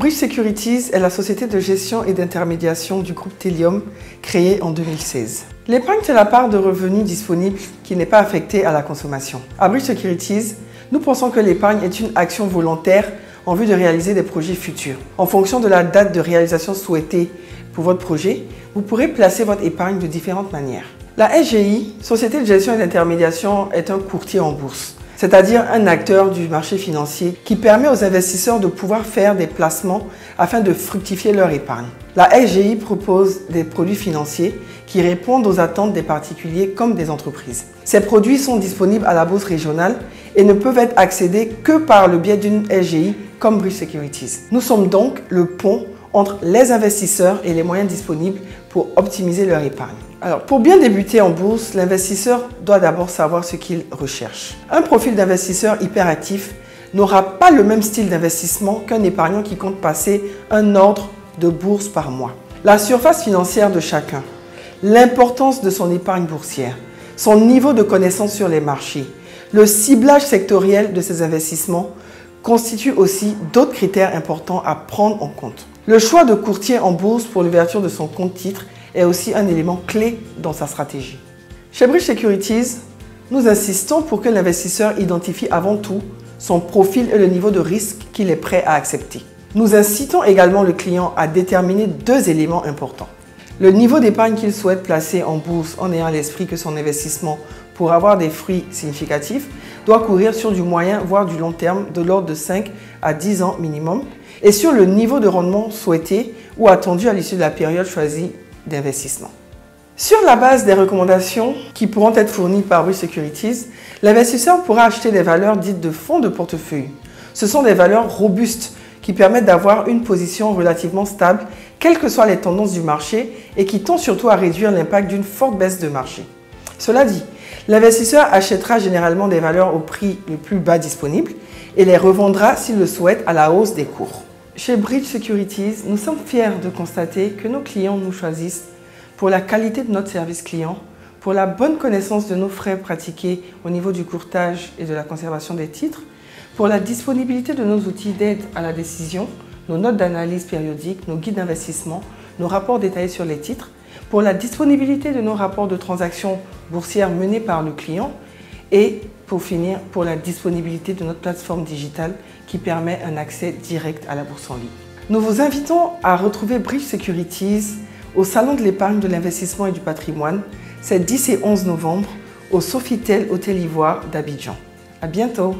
Bridge Securities est la société de gestion et d'intermédiation du groupe Telium, créée en 2016. L'épargne, c'est la part de revenus disponible qui n'est pas affectée à la consommation. À Bridge Securities, nous pensons que l'épargne est une action volontaire en vue de réaliser des projets futurs. En fonction de la date de réalisation souhaitée pour votre projet, vous pourrez placer votre épargne de différentes manières. La SGI, Société de gestion et d'intermédiation, est un courtier en bourse, c'est-à-dire un acteur du marché financier qui permet aux investisseurs de pouvoir faire des placements afin de fructifier leur épargne. La SGI propose des produits financiers qui répondent aux attentes des particuliers comme des entreprises. Ces produits sont disponibles à la bourse régionale et ne peuvent être accédés que par le biais d'une SGI comme Bridge Securities. Nous sommes donc le pont entre les investisseurs et les moyens disponibles pour optimiser leur épargne. Alors, pour bien débuter en bourse, l'investisseur doit d'abord savoir ce qu'il recherche. Un profil d'investisseur hyperactif n'aura pas le même style d'investissement qu'un épargnant qui compte passer un ordre de bourse par mois. La surface financière de chacun, l'importance de son épargne boursière, son niveau de connaissance sur les marchés, le ciblage sectoriel de ses investissements constituent aussi d'autres critères importants à prendre en compte. Le choix de courtier en bourse pour l'ouverture de son compte titre est aussi un élément clé dans sa stratégie. Chez Bridge Securities, nous insistons pour que l'investisseur identifie avant tout son profil et le niveau de risque qu'il est prêt à accepter. Nous incitons également le client à déterminer deux éléments importants. Le niveau d'épargne qu'il souhaite placer en bourse en ayant à l'esprit que son investissement, pour avoir des fruits significatifs, doit courir sur du moyen voire du long terme de l'ordre de 5 à 10 ans minimum et sur le niveau de rendement souhaité ou attendu à l'issue de la période choisie d'investissement. Sur la base des recommandations qui pourront être fournies par Bridge Securities, l'investisseur pourra acheter des valeurs dites de fonds de portefeuille. Ce sont des valeurs robustes qui permettent d'avoir une position relativement stable, quelles que soient les tendances du marché et qui tendent surtout à réduire l'impact d'une forte baisse de marché. Cela dit, l'investisseur achètera généralement des valeurs au prix le plus bas disponible et les revendra s'il le souhaite à la hausse des cours. Chez Bridge Securities, nous sommes fiers de constater que nos clients nous choisissent pour la qualité de notre service client, pour la bonne connaissance de nos frais pratiqués au niveau du courtage et de la conservation des titres, pour la disponibilité de nos outils d'aide à la décision, nos notes d'analyse périodiques, nos guides d'investissement, nos rapports détaillés sur les titres, pour la disponibilité de nos rapports de transactions boursières menés par le client et pour finir, pour la disponibilité de notre plateforme digitale qui permet un accès direct à la bourse en ligne. Nous vous invitons à retrouver Bridge Securities au Salon de l'épargne, de l'investissement et du patrimoine, ces 10 et 11 novembre au Sofitel Hôtel Ivoire d'Abidjan. À bientôt!